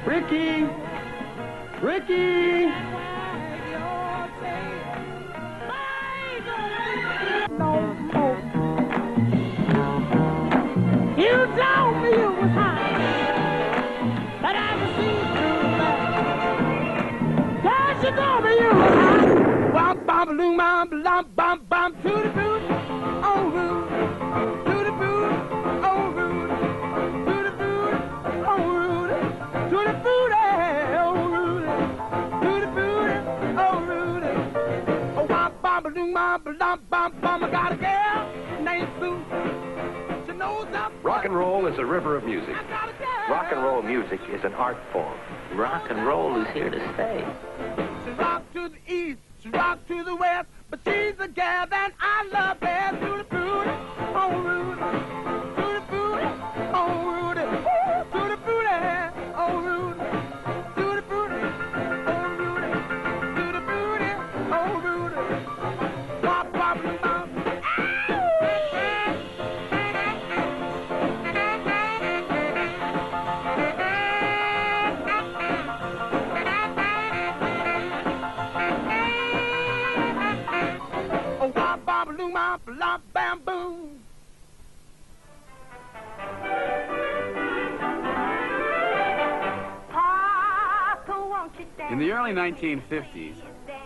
Ricky! Ricky! You told me you was high, but I can see through that. Yes, you told me you was high. Bum, bum, balloon, bum, bum, bum, bum, to the boot, oh, root, to the boot, oh, root, to the boot, oh, root, to the boot, oh, root, to the boot, oh, root. Oh, bum, bum, balloon, bum, bum, bum, bum, I got a girl named Sue. Rock and roll is a river of music. Rock and roll music is an art form. Rock and roll is here to stay. She rock to the east, she rock to the west, but she's a gal that I love best. To the booty, oh Rudy, to the booty, oh Rudy, to the booty, oh Rudy, to the booty, oh Rudy, to the booty, oh Rudy. Pop, pop, pop. In the early 1950s,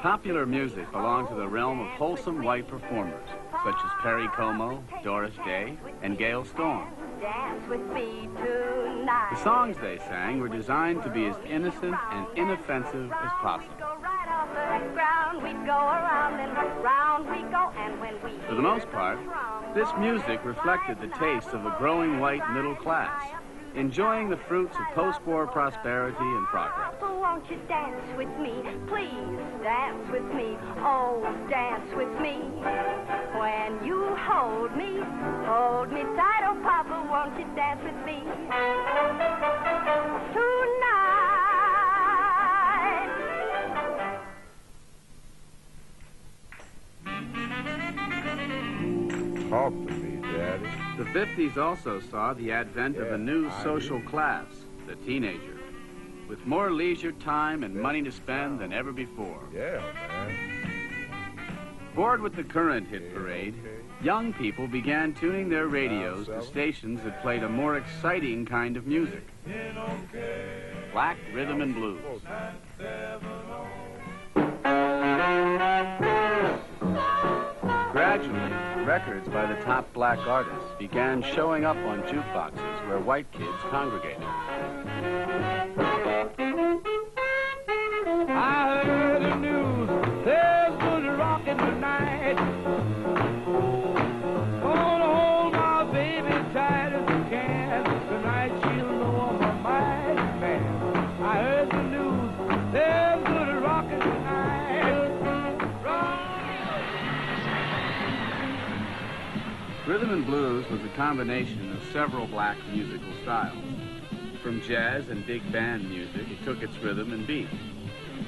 popular music belonged to the realm of wholesome white performers, such as Perry Como, Doris Day, and Gail Storm. The songs they sang were designed to be as innocent and inoffensive as possible. For the most part, this music reflected the tastes of the growing white middle class, enjoying the fruits of post-war prosperity and progress. Won't you dance with me? Please dance with me. Oh, dance with me. When you hold me tight. Oh, Papa, won't you dance with me? Tonight. Talk to me, Daddy. The 50s also saw the advent of a new social class, the teenager, with more leisure time and money to spend than ever before. Yeah, man. Bored with the current hit parade, young people began tuning their radios to stations that played a more exciting kind of music. Black rhythm and blues. Gradually, records by the top black artists began showing up on jukeboxes where white kids congregated. I heard the news, there's good rockin' tonight. Gonna hold my baby tight as I can. Tonight she'll know I'm a mighty man. I heard the news, there's good rockin' tonight. Rhythm and blues was a combination of several black musical styles. From jazz and big band music, it took its rhythm and beat.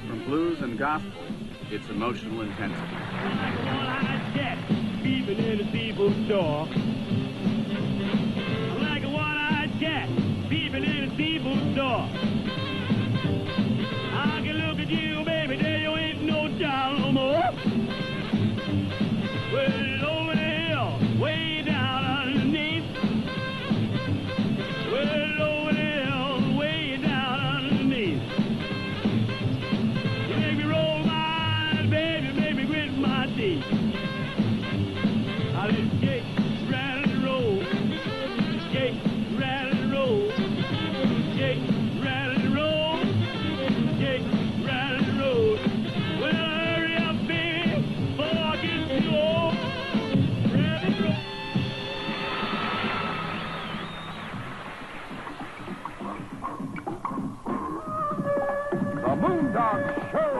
From blues and gospel, its emotional intensity. Like a one-eyed cat peeping in a people's door. Like a one-eyed cat peeping in a people's door. I can look at you, baby, there you ain't no child no more. Well, over the hill, way down underneath. Well, over the hill, way down underneath. You make me roll my eyes, baby, make me grit my teeth. I let skate, rattle and roll. Skate, rattle and roll. Skate, rattle and roll. Skate, rattle and roll. Well, hurry up, baby, before I get too old. Rattle and roll. The Moondog Show.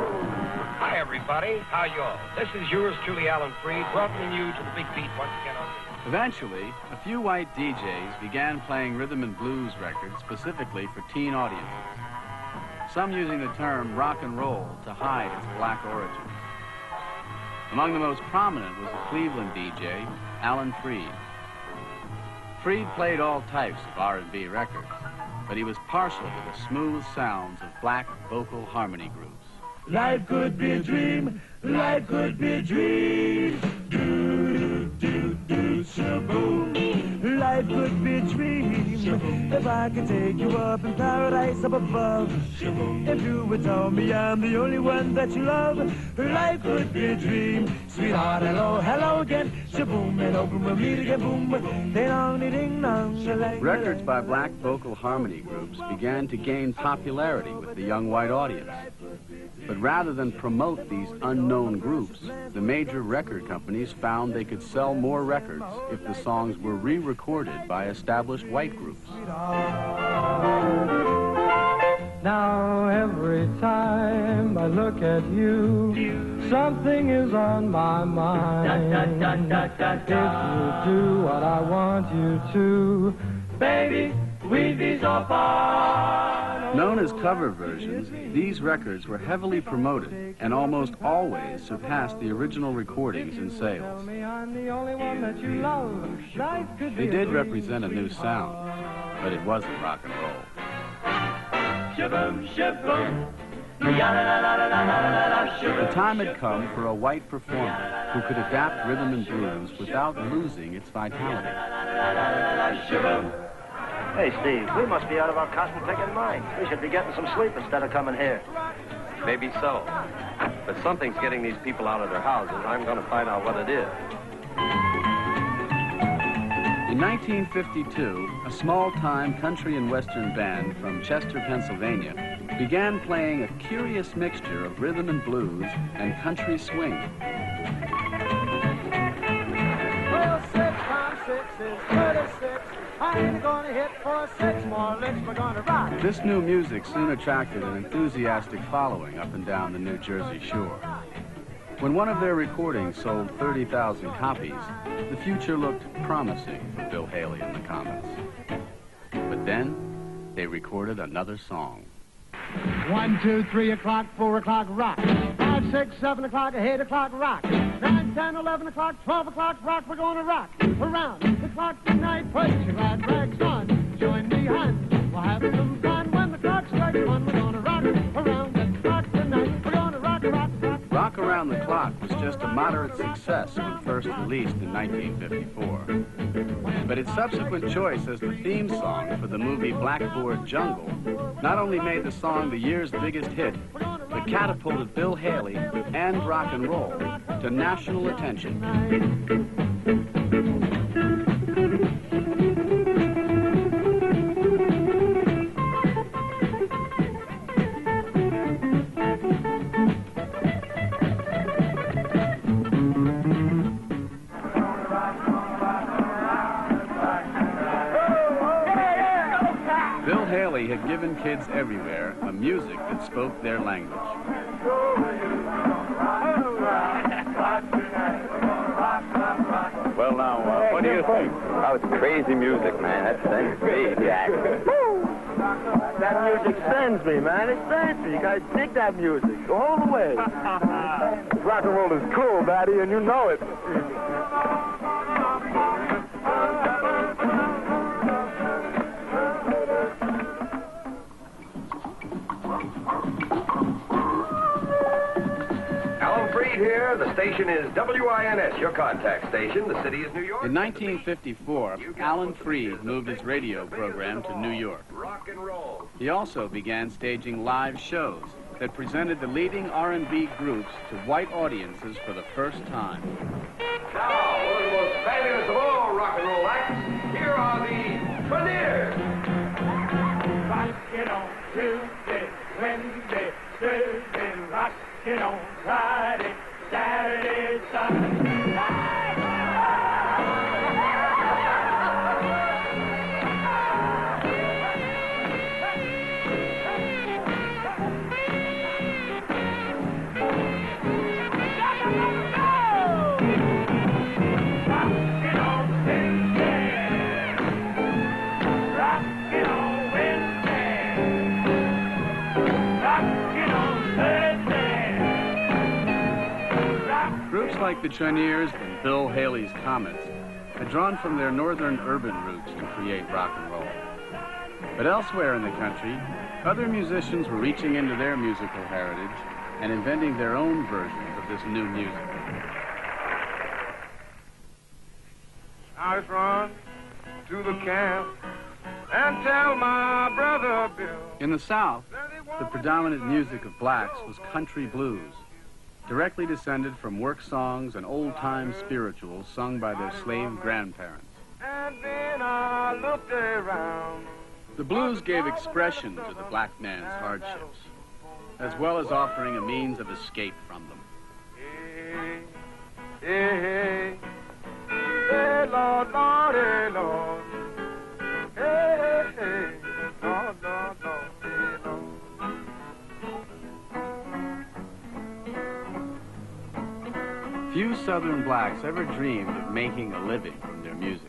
Hi, everybody. How y'all? This is yours truly, Alan Freed, welcoming you to the Big Beat once again on Eventually, a few white DJs began playing rhythm and blues records specifically for teen audiences, some using the term rock and roll to hide its black origin. Among the most prominent was the Cleveland DJ, Alan Freed. Freed played all types of R&B records, but he was partial to the smooth sounds of black vocal harmony groups. Life could be a dream, life could be a dream. Do-do-do-do, shaboom. Life could be a dream if I could take you up in paradise up above. If you would tell me I'm the only one that you love, life could be a dream. Sweetheart, hello, hello again. Shaboom, and open we'll meet again, boom. Ding-dong-ding-dong. Records by black vocal harmony groups began to gain popularity with the young white audience. But rather than promote these unknown groups, the major record companies found they could sell more records if the songs were re-recorded by established white groups. Now every time I look at you, something is on my mind. If you do what I want you to, baby, we'd be so far. Known as cover versions, these records were heavily promoted and almost always surpassed the original recordings in sales. They did represent a new sound, but it wasn't rock and roll. The time had come for a white performer who could adapt rhythm and blues without losing its vitality. Hey, Steve, we must be out of our cosmopolitan mind. We should be getting some sleep instead of coming here. Maybe so. But something's getting these people out of their houses. I'm going to find out what it is. In 1952, a small-time country and western band from Chester, Pennsylvania, began playing a curious mixture of rhythm and blues and country swing. 6 times 6 is 36. I ain't gonna hit for 6 more licks. We're gonna rock. This new music soon attracted an enthusiastic following up and down the New Jersey shore. When one of their recordings sold 30,000 copies, the future looked promising for Bill Haley and the Comets. But then, they recorded another song. 1, 2, 3 o'clock, 4 o'clock, rock. 5, 6, 7 o'clock, 8 o'clock, rock. 9, 10, 11 o'clock, 12 o'clock, rock. We're gonna rock around the clock tonight. Put your glad rags on. Join me, hon. We'll have some fun when the clock strikes 1. We're gonna rock around the clock tonight. We're gonna rock, rock, rock. Rock Around the Clock was just a moderate success when first released in 1954. But its subsequent choice as the theme song for the movie Blackboard Jungle not only made the song the year's biggest hit, but catapulted Bill Haley and rock and roll to national attention. Bill Haley had given kids everywhere a music that spoke their language. Well, now, what do you think? Oh, it's crazy music, man. That sends me, Jack. That music sends me, man. It sends me. You guys dig that music. Go all the way. Rock and roll is cool, Daddy, and you know it. Here, the station is WINS, your contact station. The city is New York. In 1954, Alan Freed moved his radio program to New York. Rock and roll. He also began staging live shows that presented the leading R&B groups to white audiences for the first time. Now, one of the most fabulous of all rock and roll acts, here are the Treniers. Rockin' on Tuesday, Wednesday, Thursday, rockin' on Friday, Saturday, Sunday. Groups like the Treniers and Bill Haley's Comets had drawn from their northern urban roots to create rock and roll. But elsewhere in the country, other musicians were reaching into their musical heritage and inventing their own versions of this new music. I run to the camp and tell my brother Bill. In the South, the predominant music of blacks was country blues, directly descended from work songs and old-time spirituals sung by their slave grandparents. And then I looked around. The blues gave expression to the black man's hardships, as well as offering a means of escape from them. Hey, hey, hey. Hey, Lord, Lord, hey, Lord. Hey, hey, hey. Lord, Lord, Lord, hey, Lord. Few Southern blacks ever dreamed of making a living from their music.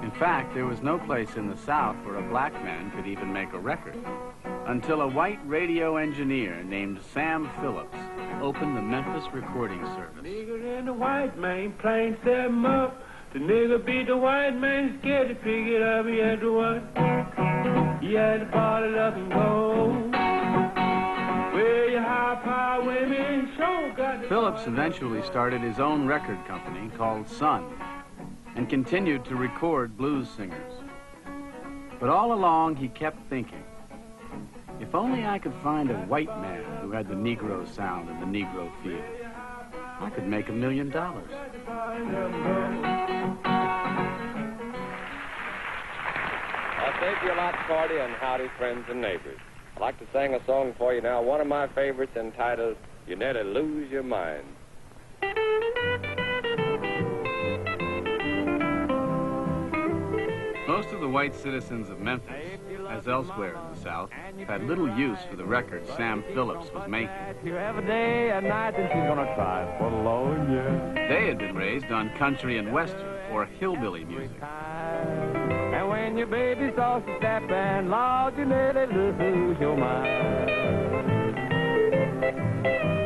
In fact, there was no place in the South where a black man could even make a record, until a white radio engineer named Sam Phillips opened the Memphis recording service. Nigger and the white man playing them up. The nigger beat the white man, scared to pick it up. He had to what? He had to bottle up and go. Where you high power women show got to. Phillips eventually started his own record company called Sun and continued to record blues singers. But all along he kept thinking, if only I could find a white man who had the Negro sound and the Negro feel, I could make $1 million. Thank you a lot, Cordy, and howdy, friends and neighbors. I'd like to sing a song for you now, one of my favorites entitled, You Nearly Lose Your Mind. Most of the white citizens of Memphis, as elsewhere in the South, had little use for the records Sam Phillips was making. Every day and night, and she's gonna try for the Lord, yeah. They had been raised on country and western, or hillbilly music. And when your baby starts to step and Lord, you nearly lose your mind.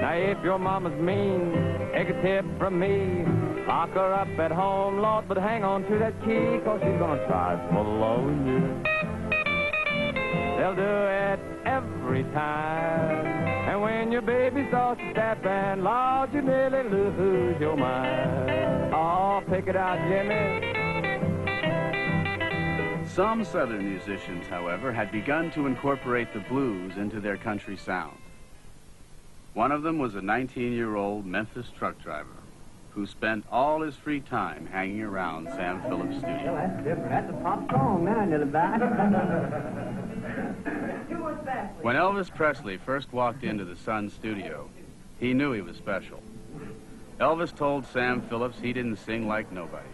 Now if your mama's mean, take a tip from me. Lock her up at home, Lord, but hang on to that key, 'cause she's gonna try for the Lord, yeah. They'll do it every time. And when your baby starts to step and Lord, you nearly lose your mind. Oh, pick it out, Jimmy. Some Southern musicians, however, had begun to incorporate the blues into their country sound. One of them was a 19-year-old Memphis truck driver who spent all his free time hanging around Sam Phillips' studio. Well, that's different. That's a pop song now, little bit. When Elvis Presley first walked into the Sun studio, he knew he was special. Elvis told Sam Phillips he didn't sing like nobody.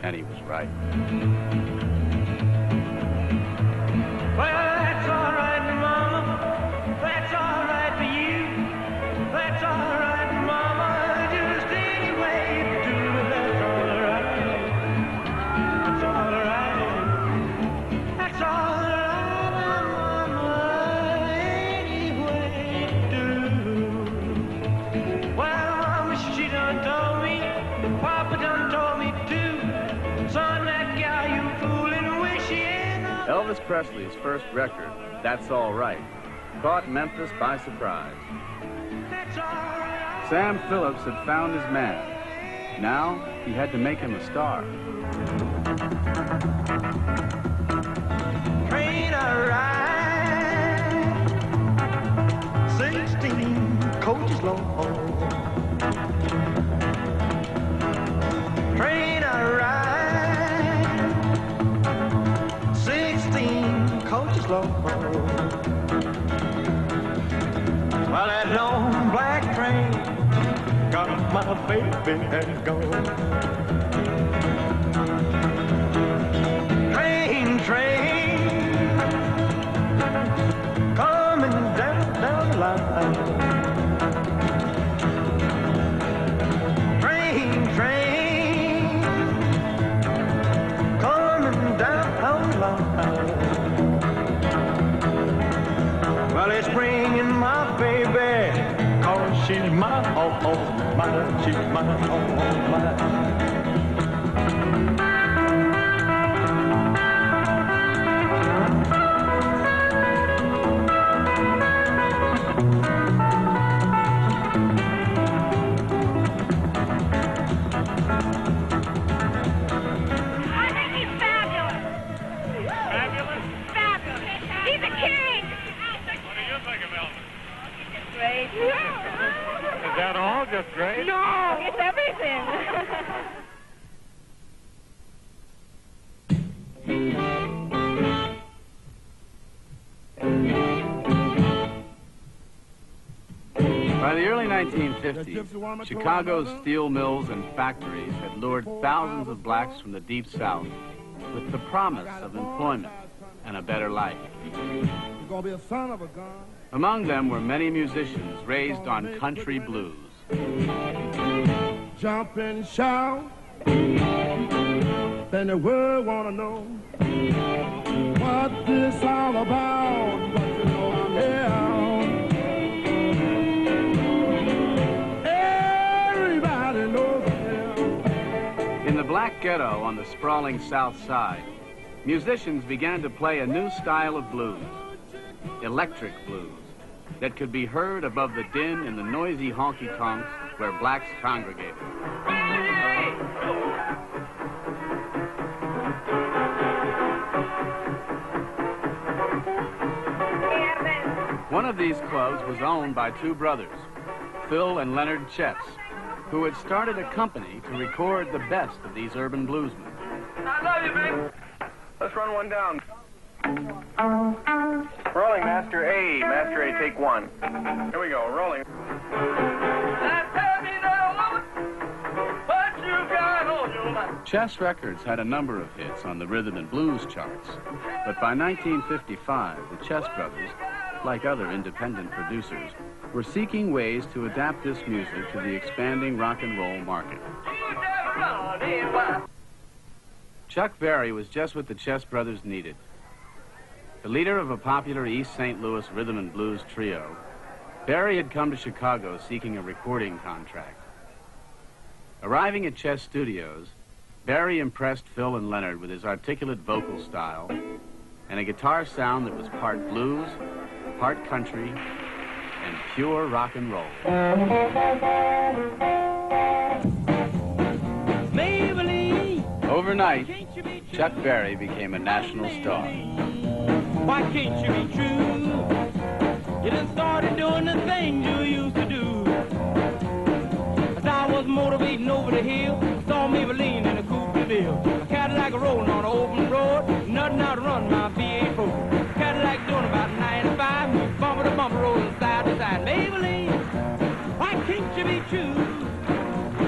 And he was right. Well, that's all right, Mama. That's all right for you. That's all right, Mama. Just any way you do it, that's all right. That's all right. That's all right, Mama. Any way you do. Well, Mama, she done told me. Papa done told me too. Son, that guy you fooling with, she ain't no. Elvis Presley's first record, That's All Right, caught Memphis by surprise. Sam Phillips had found his man. Now, he had to make him a star. Train a ride, 16 coaches long. Train a ride, 16 coaches long. Well, that long black train got my baby and gone. Train, coming down the line. Train, coming down the line. Well, it's bringing my baby, 'cause she's my mine, she's my mine. Is that all? Just great? No, it's everything. By the early 1950s, Chicago's steel mills and factories had lured thousands of blacks from the Deep South with the promise of employment and a better life. Among them were many musicians raised on country blues. Jump and shout, then the world wanna know what this all about, but you know I'm here. Everybody knows I'm here. In the black ghetto on the sprawling South Side, musicians began to play a new style of blues, electric blues, that could be heard above the din in the noisy honky-tonks where blacks congregated. One of these clubs was owned by two brothers, Phil and Leonard Chess, who had started a company to record the best of these urban bluesmen. I love you, man. Let's run one down. Rolling, Master A. Master A, take one. Here we go, rolling. Chess Records had a number of hits on the rhythm and blues charts, but by 1955, the Chess Brothers, like other independent producers, were seeking ways to adapt this music to the expanding rock and roll market. Chuck Berry was just what the Chess Brothers needed. The leader of a popular East St. Louis rhythm and blues trio, Berry had come to Chicago seeking a recording contract. Arriving at Chess Studios, Berry impressed Phil and Leonard with his articulate vocal style and a guitar sound that was part blues, part country, and pure rock and roll. Overnight, Chuck Berry became a national star. Why can't you be true? You done started doing the things you used to do. As I was motivating over the hill, saw Maybelline in a coupe de ville. A Cadillac rolling on an open road, nothing out to run my V8 Ford. Cadillac doing about 95, move bumper to bumper, rolling side to side. Maybelline, why can't you be true?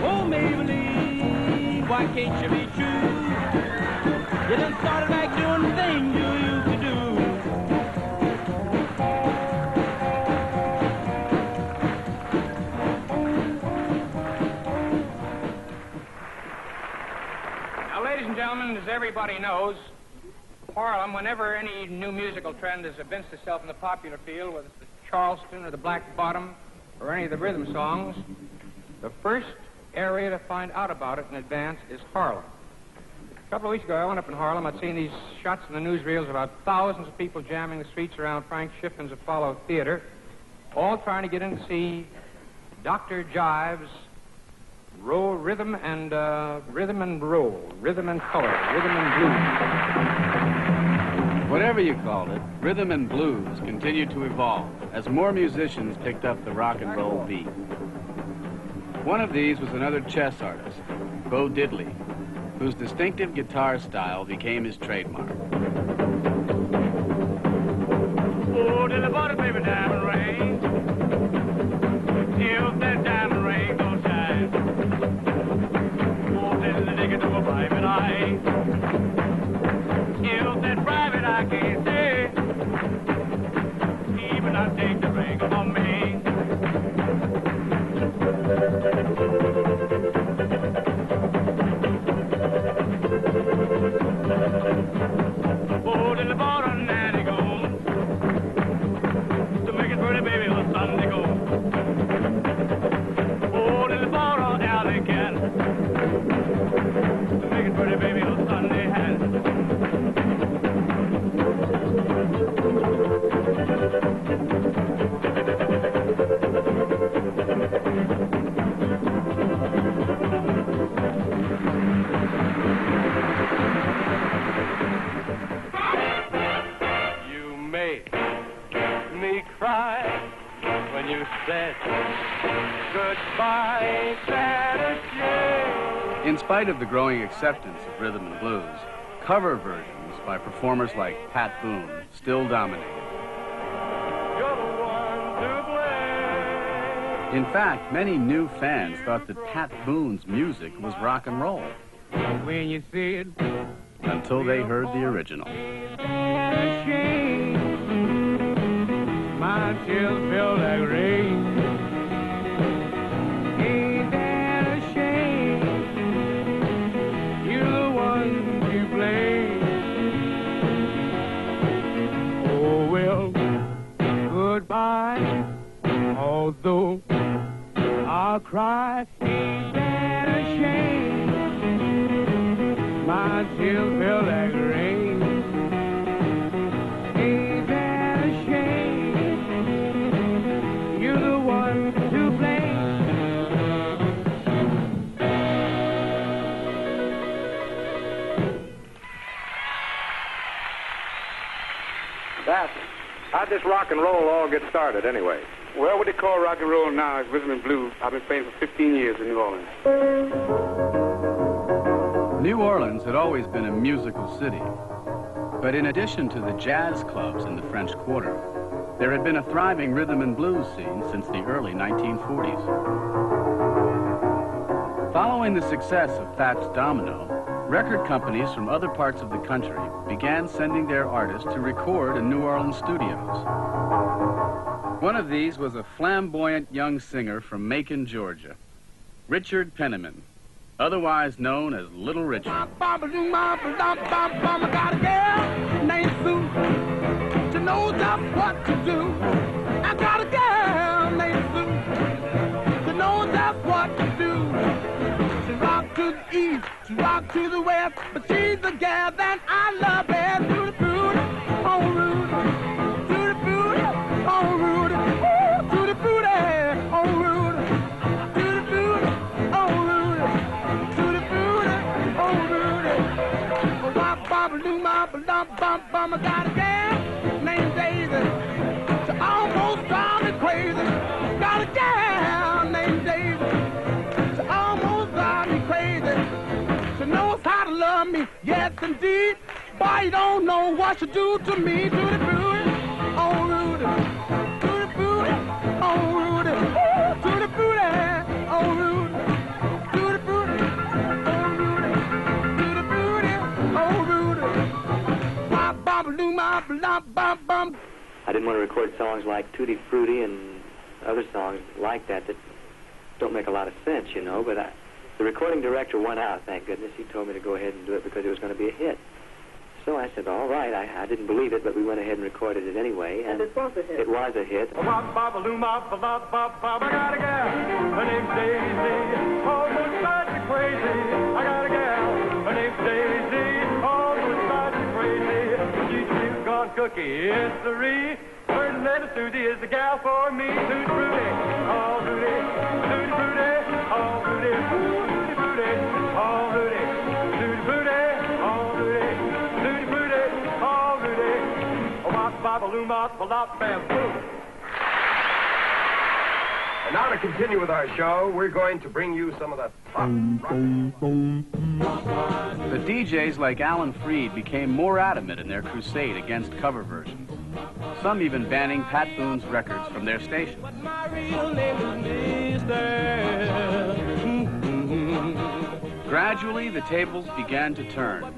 Oh, Maybelline, why can't you be true? You done started back doing the things you used to do. Now, ladies and gentlemen, as everybody knows, Harlem, whenever any new musical trend has evinced itself in the popular field, whether it's the Charleston or the Black Bottom or any of the rhythm songs, the first area to find out about it in advance is Harlem. A couple of weeks ago, I went up in Harlem. I'd seen these shots in the newsreels about thousands of people jamming the streets around Frank Shiffin's Apollo Theater, all trying to get in to see Dr. Jive's rhythm and roll, rhythm and color, rhythm and blues. Whatever you called it, rhythm and blues continued to evolve as more musicians picked up the rock and roll beat. One of these was another chess artist, Bo Diddley, whose distinctive guitar style became his trademark. Oh, till the bottom, baby, diamond ring. If that diamond ring don't shine, oh, till the dig it to a private eye. If that private eye can't see, even I take the ring from me. Oh, till the bottom, nanny goes. To make it pretty, baby, on Sunday go. Oh, till the bottom, alley cat. To make it pretty, baby, on Sunday hat. when you said goodbye. Ain't that a shame? In spite of the growing acceptance of rhythm and blues, cover versions by performers like Pat Boone still dominated. You're the one to blame. In fact, many new fans thought that Pat Boone's music was rock and roll. When you said Until they heard the original. my tears feel like rain. Ain't that a shame? You're the one to blame. Oh, well, goodbye. Although I'll cry, ain't that a shame? My tears feel like rain. Ain't that a shame? You're the one to blame. That, how'd this rock and roll all get started anyway? Well, what they call rock and roll now is rhythm and blues. I've been playing for 15 years in New Orleans. New Orleans had always been a musical city. But in addition to the jazz clubs in the French Quarter, there had been a thriving rhythm and blues scene since the early 1940s. Following the success of Fats Domino, record companies from other parts of the country began sending their artists to record in New Orleans studios. One of these was a flamboyant young singer from Macon, Georgia, Richard Penniman, otherwise known as Little Richard. I got a girl named Sue. She knows just what to do. I got a girl named Sue. She knows just what to do. She rock to the east, she rock to the west, but she's the gal that I love best. To the food, oh Rudy. To the food, oh Rudy. Ooh, to the food, oh Rudy. To the food, oh Rudy. To the food, oh Rudy. I got a gal named Daisy. She almost drives me crazy. Got a gal named Daisy. She almost drives me crazy. She knows how to love me, yes indeed. Boy, you don't know what she do to me. To the booty, oh Rudy. To the booty, oh Rudy. Ooh, to the booty, oh Rudy. To the booty, oh Rudy. To the booty, oh Rudy. I didn't want to record songs like Tutti Frutti and other songs like that that don't make a lot of sense, you know, but the recording director went out, thank goodness. He told me to go ahead and do it because it was going to be a hit. So I said, all right, I didn't believe it, but we went ahead and recorded it anyway. And it was a hit. It was a hit. I got a gal, her name's Daisy, almost drives me crazy. I got a gal, her name's Daisy, almost drives me crazy. She's a real gone cookie, yes sirree. Her name is Susie is the gal for me. Tutti Frutti, oh Rudy, Tutti Frutti, oh Rudy, Tutti Frutti, oh Rudy, Tutti Frutti, oh Rudy, Tutti Frutti, oh Rudy. Oh, And now to continue with our show, we're going to bring you some of the top rock. But DJs like Alan Freed became more adamant in their crusade against cover versions, some even banning Pat Boone's records from their station. My real name is Myste. Gradually, the tables began to turn.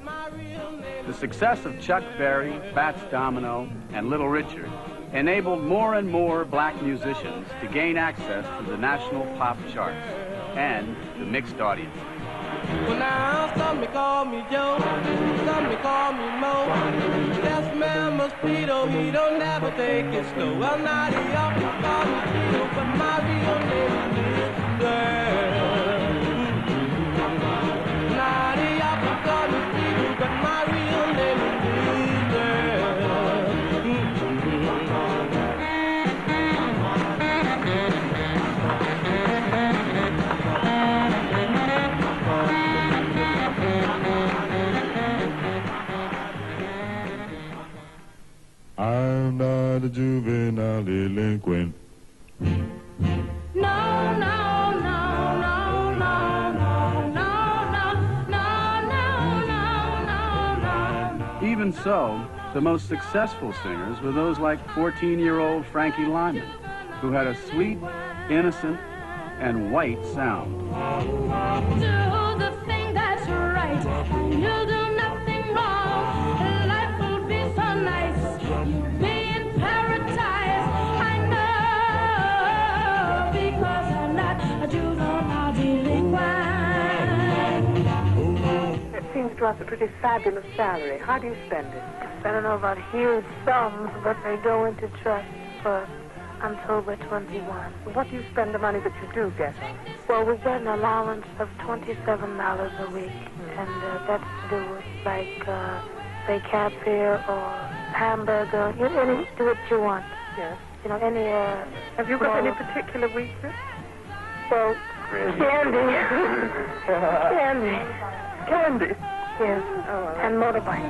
The success of Chuck Berry, Fats Domino, and Little Richard enabled more and more black musicians to gain access to the national pop charts and the mixed audience. Well, now, some may call me Joe, some may call me Mo. This man Mosquito, he don't never take it slow. Well, now, he often call me Tito, but my real name is Myste. Now, he often call me Tito, but my real name is Myste. I'm not a juvenile delinquent. Even so, the most successful singers were those like 14-year-old Frankie Lyman, who had a sweet, innocent, and white sound. Do the thing that's right, and you'll do nothing wrong. Life will be so nice. You'll be in paradise. I know, because I'm not a juvenile delinquent. It seems to us a pretty fabulous salary. How do you spend it? I don't know about huge sums, but they go into trust for until we're 21. What do you spend the money that you do get? Well, we get an allowance of $27 a week, and that's to do with, like, say, cat fare or hamburger. Any, do what you want. Yes. You know, any, Have you got any particular weakness? Well, candy. Candy. Yes, and motorbike.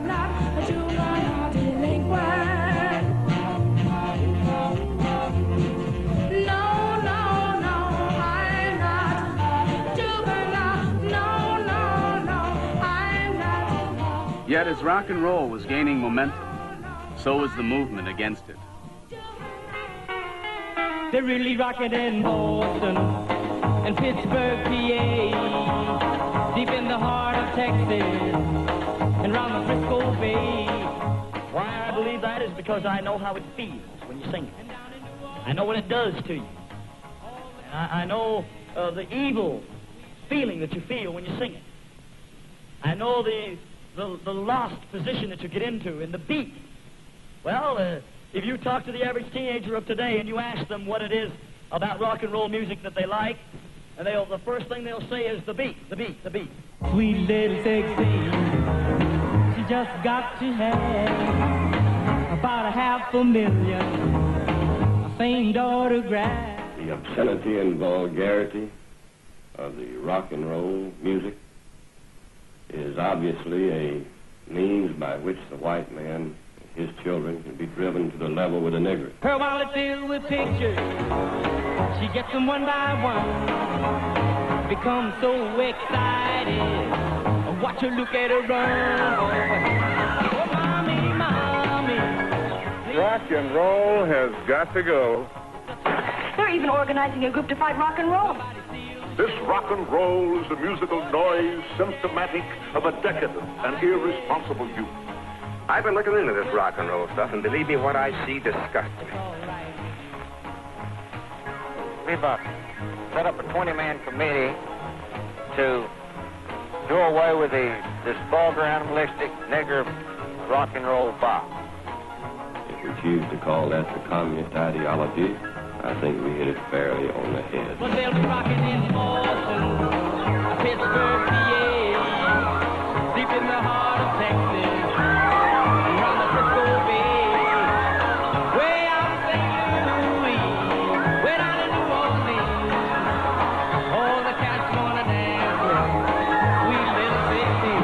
Yet as rock and roll was gaining momentum, so was the movement against it. They're really rocking in Boston and Pittsburgh, PA, deep in the heart of Texas and round the Frisco Bay. Why I believe that is because I know how it feels when you sing it. I know what it does to you. I know the evil feeling that you feel when you sing it. I know the lost position that you get into in the beat. Well, if you talk to the average teenager of today and you ask them what it is about rock and roll music that they like, and the first thing they'll say is the beat, the beat, the beat. Sweet little sexy, she just got to have about $500,000, a famed autograph. The obscenity and vulgarity of the rock and roll music is obviously a means by which the white man and his children can be driven to the level with the nigger. Her wallet filled with pictures, she gets them one by one, becomes so excited, watch her look at her run. Oh, mommy, mommy. Rock and roll has got to go. They're even organizing a group to fight rock and roll. This rock and roll is a musical noise symptomatic of a decadent and irresponsible youth. I've been looking into this rock and roll stuff, and believe me, what I see disgusts me. We've set up a 20-man committee to do away with this vulgar, animalistic, nigger rock and roll bop. If we choose to call that the communist ideology, I think we hit it fairly on the head. Well, they'll be rocking in Boston, Pittsburgh, PA, deep in the heart of Texas, and round the Frisco Bay, way out in St. Louis, way down in New Orleans. All the cats wanna dance with sweet little 16.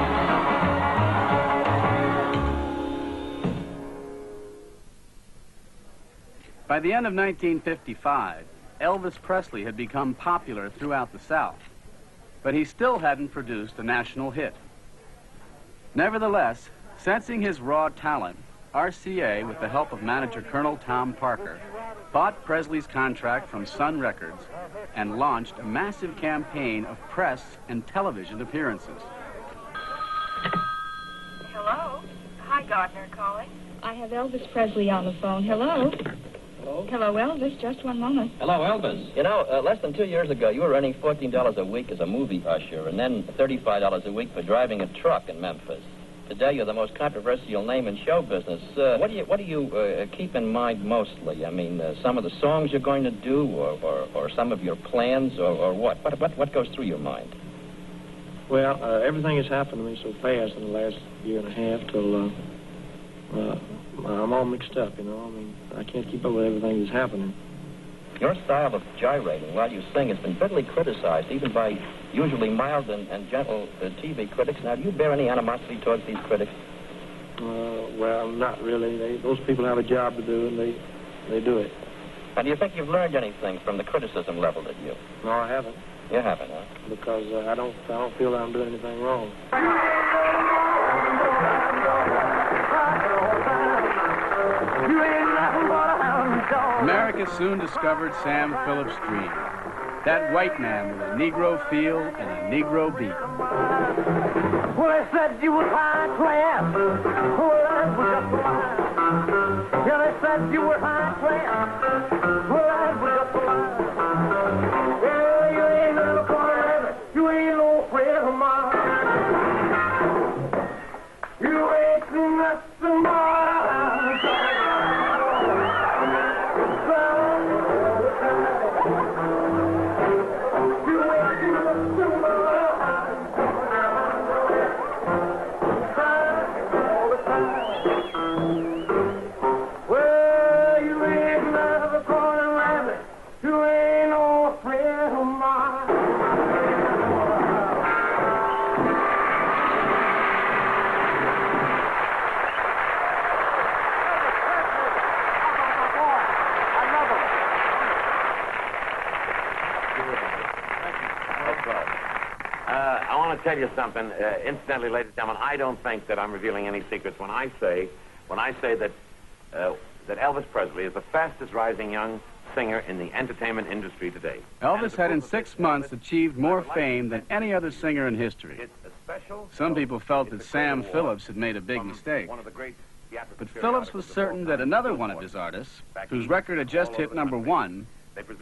By the end of 1955, Elvis Presley had become popular throughout the South, but he still hadn't produced a national hit. Nevertheless, sensing his raw talent, RCA, with the help of manager Colonel Tom Parker, bought Presley's contract from Sun Records and launched a massive campaign of press and television appearances. Hello? Hi, Gardner calling. I have Elvis Presley on the phone. Hello? Hello, Elvis. Just one moment. Hello, Elvis. You know, less than 2 years ago, you were earning $14 a week as a movie usher and then $35 a week for driving a truck in Memphis. Today, you're the most controversial name in show business. What do you keep in mind mostly? I mean, some of the songs you're going to do or some of your plans or what? What goes through your mind? Well, everything has happened to me so fast in the last year and a half till I'm all mixed up, you know. I mean, I can't keep up with everything that's happening. Your style of gyrating while you sing has been bitterly criticized, even by usually mild and gentle TV critics. Now, do you bear any animosity towards these critics? Well, not really. Those people have a job to do, and they do it. And do you think you've learned anything from the criticism leveled at you? No, I haven't. You haven't, huh? Because I don't feel that I'm doing anything wrong. America soon discovered Sam Phillips' dream. That white man with a Negro feel and a Negro beat. Well, they said you was high class. Well, that was just a lie. Yeah, they said you were high class. Well, that was just a lie. Well, you ain't never gonna you ain't no friend of mine. You ain't nothing more. I want to tell you something. Incidentally, ladies and gentlemen, I don't think that I'm revealing any secrets when I say that Elvis Presley is the fastest rising young singer in the entertainment industry today. Elvis had in 6 months achieved more fame than any other singer in history. Some people felt that Sam Phillips had made a big mistake. But Phillips was certain that another one of his artists, whose record had just hit #1,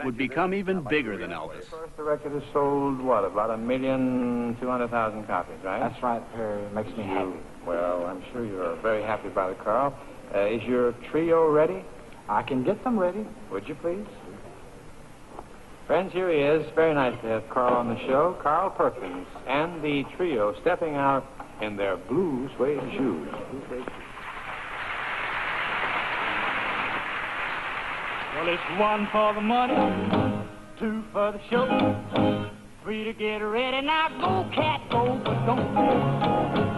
would become even bigger than Elvis. First, the record has sold, what, about 1,200,000 copies, right? That's right, Perry. It makes me happy. Well, I'm sure you're very happy about it, Carl. Is your trio ready? I can get them ready. Would you please? Friends, here he is. Very nice to have Carl on the show. Carl Perkins and the trio stepping out in their blue suede shoes. Well, it's 1 for the money, 2 for the show, 3 to get ready. Now go, cat, go, but don't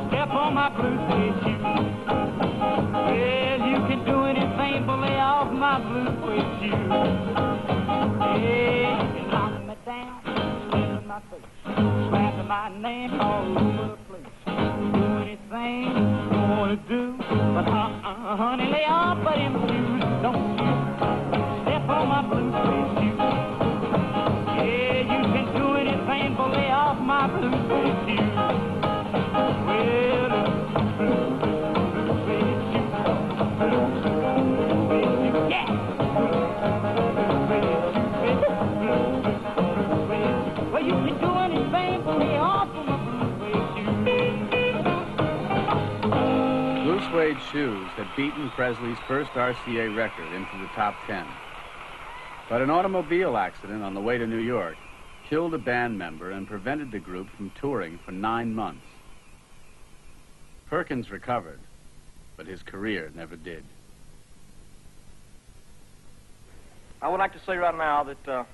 step on my blue suede shoe. Well, you can do anything but lay off my blue suede shoe. Yeah, you can knock me down, spit in my face, slapping my name all over the place. Do anything you want to do, but honey, lay off of them shoes, don't you? On my blue suede shoe. Yeah, you can do anything but lay off my blue suede shoe. Well, blue suede shoe. Yeah. Well, you can do anything but lay off of my blue suede shoe. Blue suede shoes had beaten Presley's first RCA record into the top 10. But an automobile accident on the way to New York killed a band member and prevented the group from touring for 9 months. Perkins recovered, but his career never did. I would like to say right now that the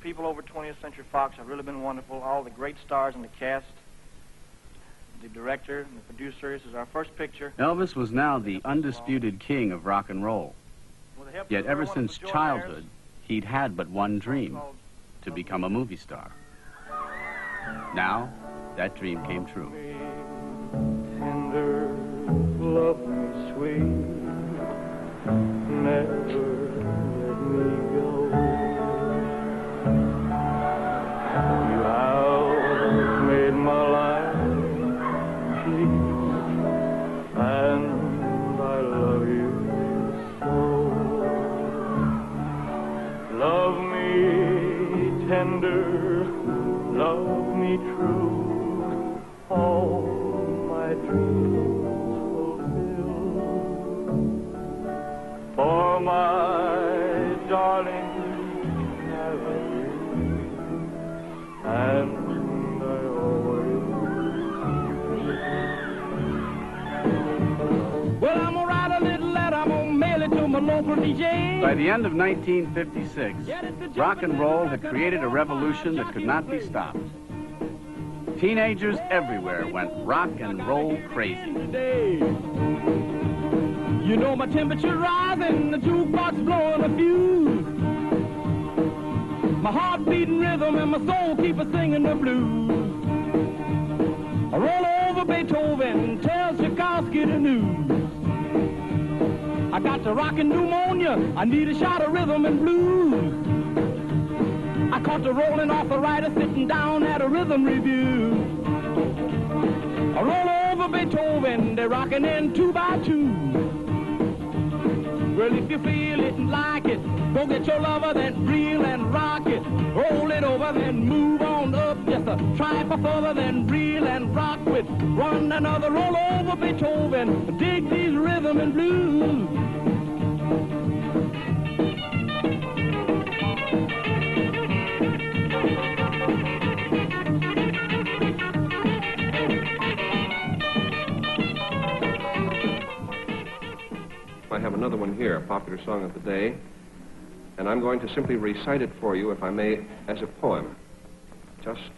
people over 20th Century Fox have really been wonderful. All the great stars in the cast, the director and the producers. This is our first picture. Elvis was now the undisputed king of rock and roll. Yet ever since childhood, he'd had but one dream, to become a movie star. Now, that dream came true. Tender, love me sweet, never let me go. You have made my life complete, and I love you so. Love me tender, love me true, all my dreams fulfill. For my darling, have you, and I always will. Well, I'm gonna write a little letter, I'm gonna mail it to my local DJ. By the end of 1956, rock and roll had created a revolution that could not be stopped. Teenagers everywhere went rock and roll crazy. You know my temperature rising, the jukebox blowing a fuse. My heart beating rhythm and my soul keep a singing the blues. I roll over Beethoven, tell Tchaikovsky the news. I got the rockin' pneumonia, I need a shot of rhythm and blues. I caught the rolling arthritis sitting down at a rhythm review. I roll over Beethoven, they're rocking in 2 by 2. Well, if you feel it and like it, go get your lover, then reel and rock it. Roll it over, then move on up just a trifle further, then reel and rock with one another. Roll over Beethoven, dig these rhythm and blues. I have another one here, a popular song of the day, and I'm going to simply recite it for you, if I may, as a poem. Just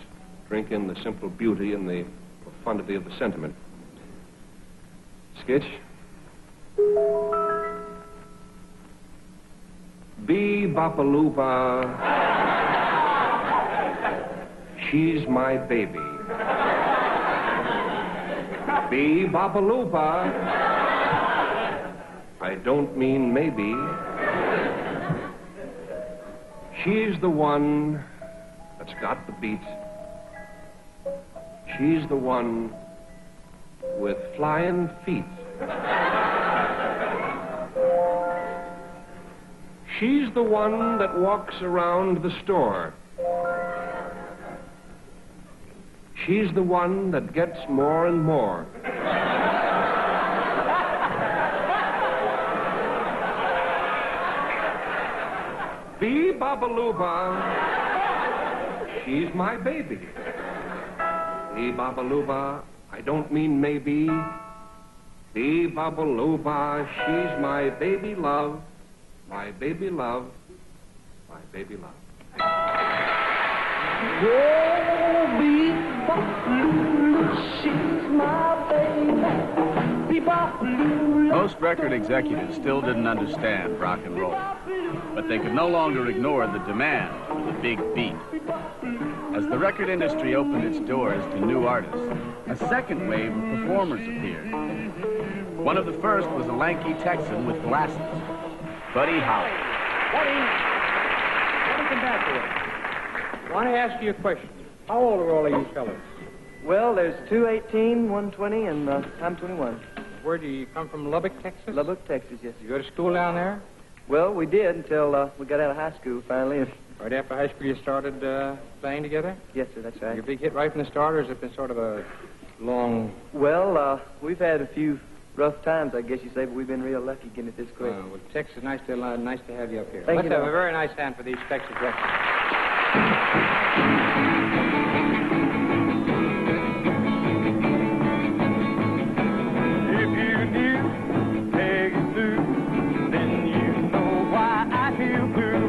drink in the simple beauty and the profundity of the sentiment. Sketch. Bee-bop-a-loo-ba, she's my baby. Bee-bop-a-loo-ba, I don't mean maybe. She's the one that's got the beat. She's the one with flying feet. She's the one that walks around the store. She's the one that gets more and more. Bee-bop-a-loo-ba, she's my baby. Bee-bop-a-loo-ba, I don't mean maybe. Bee-bop-a-loo-ba, she's my baby love, my baby love, my baby love. Oh, bee-bop-a-loo, she's my baby. Bee-bop-a-loo. Most record executives still didn't understand rock and roll, but they could no longer ignore the demand for the big beat. As the record industry opened its doors to new artists, a second wave of performers appeared. One of the first was a lanky Texan with glasses, Buddy Holly. Buddy, welcome back here. I want to ask you a question. How old are all of you fellas? Well, there's 2 18, 1 20, and I'm 21. Where do you come from, Lubbock, Texas? Lubbock, Texas, yes. You go to school down there? Well, we did until we got out of high school finally. Right after high school you started playing together? Yes, sir, that's right. Your big hit right from the start, or has it been sort of a long... Well, we've had a few rough times, I guess you say, but we've been real lucky getting it this quick. Well, Texas, nice to have you up here. Thank you. Let's have a very nice hand for these Texas records.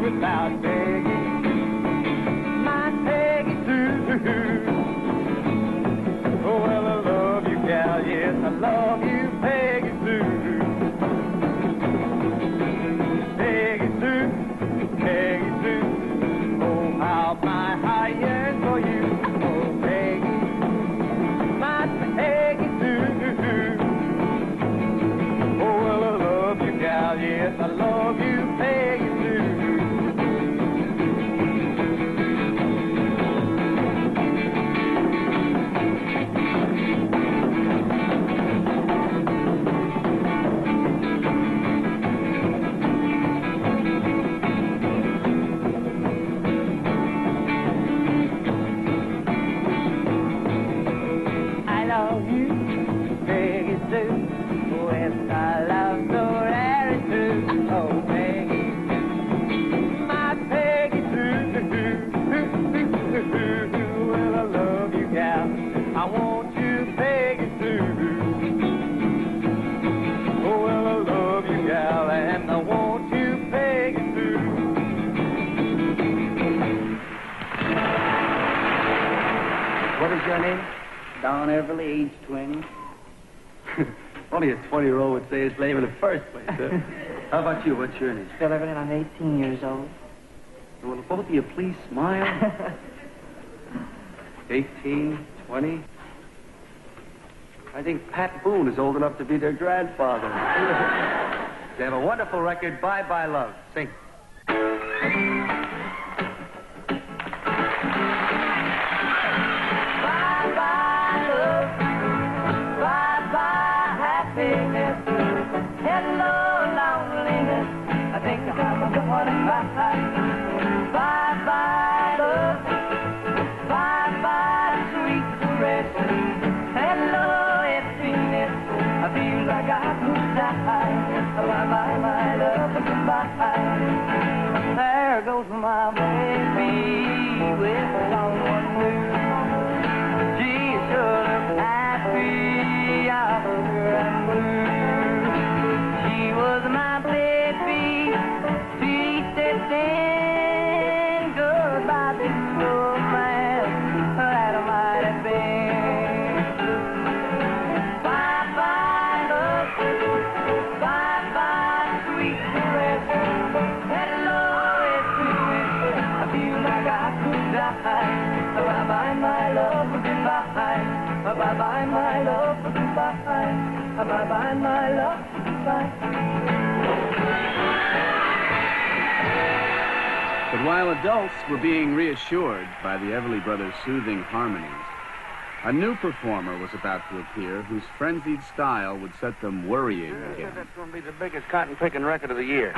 Without Peggy, my Peggy Sue. Oh, well, I love you, gal, yes, I love you, Peggy Sue. Peggy Sue, Peggy Sue. Oh, how my heart yearns for you. Oh, Peggy, my Peggy Sue. Oh, well, I love you, gal, yes, I love you, Peggy Sue. What is your name? Don Everly, age 20. Only a 20-year-old would say his name in the first place, huh? How about you? What's your name? Phil Everett, I'm 18 years old. Will both of you please smile? 18, 20. I think Pat Boone is old enough to be their grandfather. They have a wonderful record, Bye Bye Love. Sing. There goes my baby with someone new. She sure looks happy out and blue. She was my baby. She said then goodbye to the man that I might have been. Bye bye love, bye bye sweet caress. Bye-bye, my love, goodbye. Bye-bye, my love, goodbye. Bye-bye, my love, goodbye. But while adults were being reassured by the Everly Brothers' soothing harmonies, a new performer was about to appear whose frenzied style would set them worrying again. That's going to be the biggest cotton-picking record of the year.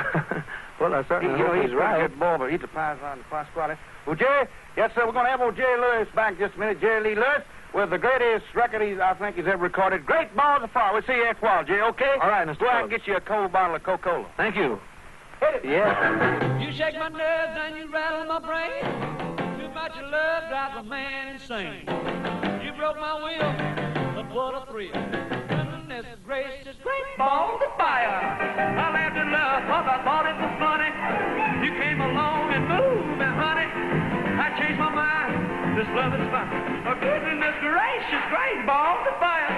Well, I certainly hope he's he's a right. good ball, but he's a Paisan de Pasquale. Well, Jerry, yes, sir, we're going to have old Jerry Lewis back just a minute. Jerry Lee Lewis with the greatest record I think he's ever recorded. Great Balls of Fire. We'll see you after a while, Jerry, okay? All right, Mr. Go out and Phillips. get you a cold bottle of Coca-Cola. Thank you. Hit it. Yeah. You shake my nerves and you rattle my brain. Too much of love drives a man insane. You broke my will, but what a thrill. Goodness gracious, great balls of fire. I laughed in love because I thought it was funny. You came along and moved me, honey. I changed my mind. This love is fine. Oh, goodness gracious, great balls of fire.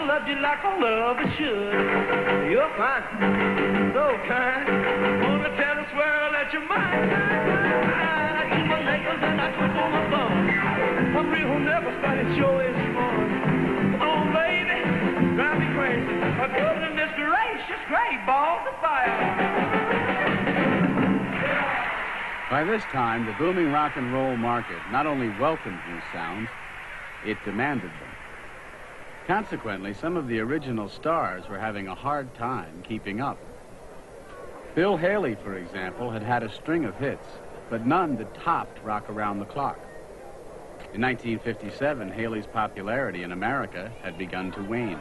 Loved you like a lover should. You're fine, so kind. Wanna tell this world that you're mine. I chew my nails and I twiddle my thumbs. I'm real never started sure is fun. Come on, baby, drive me crazy. A goodness gracious, great balls of fire. By this time, the booming rock and roll market not only welcomed new sounds, it demanded them. Consequently, some of the original stars were having a hard time keeping up. Bill Haley, for example, had had a string of hits, but none that topped Rock Around the Clock. In 1957, Haley's popularity in America had begun to wane.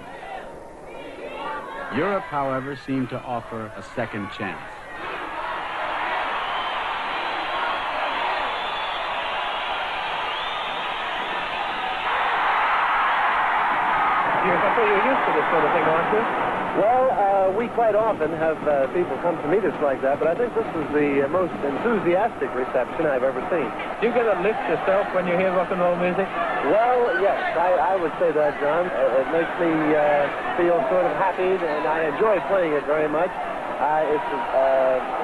Europe, however, seemed to offer a second chance. I thought you were used to this sort of thing, aren't you? Well, we quite often have people come to meet us like that, but I think this is the most enthusiastic reception I've ever seen. Do you get a lift yourself when you hear rock and roll music? Well, yes, I would say that, John. It makes me feel sort of happy, and I enjoy playing it very much. It's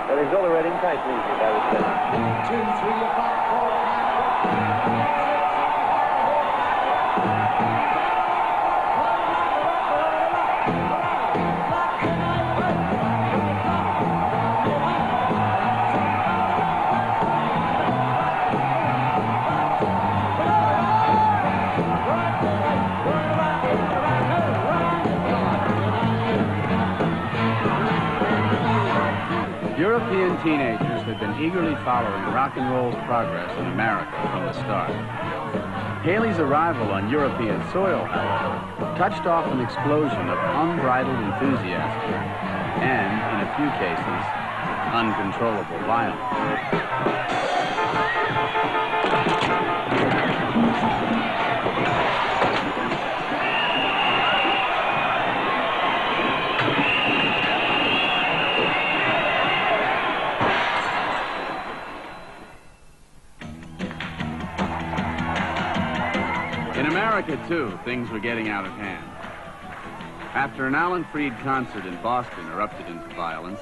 an exhilarating type music, I would say. 1, 2, 3, 4, 5. European teenagers had been eagerly following rock and roll's progress in America from the start. Haley's arrival on European soil, however, touched off an explosion of unbridled enthusiasm and, in a few cases, uncontrollable violence. In America, too, things were getting out of hand. After an Alan Freed concert in Boston erupted into violence,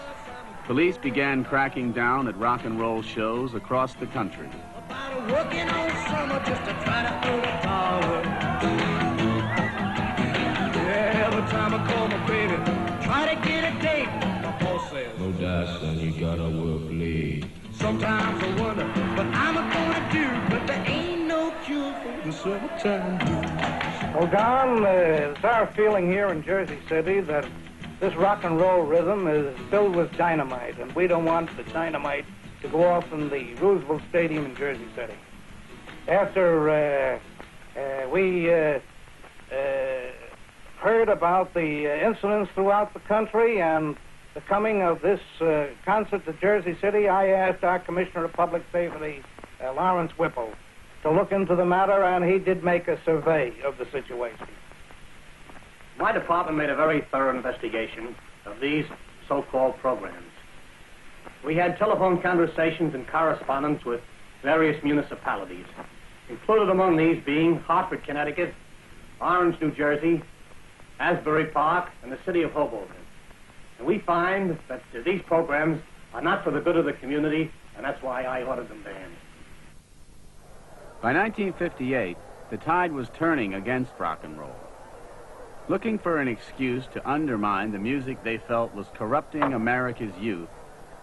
police began cracking down at rock and roll shows across the country. Working all summer just to try to earn a dollar. Yeah, every time I call my baby, try to get a date, my boss says, no doubt, son, you gotta work late. Sometimes I wonder what I'm gonna do, but there ain't no cure for the summertime blues. Well, Don, it's our feeling here in Jersey City that this rock and roll rhythm is filled with dynamite, and we don't want the dynamite to go off in the Roosevelt Stadium in Jersey City. After we heard about the incidents throughout the country and the coming of this concert to Jersey City, I asked our Commissioner of Public Safety, Lawrence Whipple, to look into the matter, and he did make a survey of the situation. My department made a very thorough investigation of these so-called programs. We had telephone conversations and correspondence with various municipalities, included among these being Hartford, Connecticut, Orange, New Jersey, Asbury Park, and the city of Hoboken. And we find that these programs are not for the good of the community, and that's why I ordered them banned. By 1958, the tide was turning against rock and roll. Looking for an excuse to undermine the music they felt was corrupting America's youth,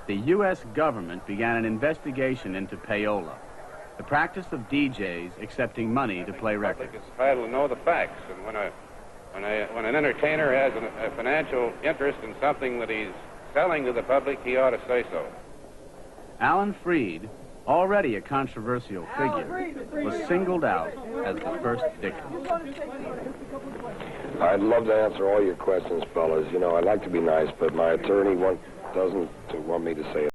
the U.S. government began an investigation into payola, the practice of DJs accepting money to play records. The public is entitled to know the facts, and when an entertainer has a financial interest in something that he's selling to the public, he ought to say so. Alan Freed, already a controversial figure, was singled out as the first victim. I'd love to answer all your questions, fellas. You know, I'd like to be nice, but my attorney doesn't want me to say it.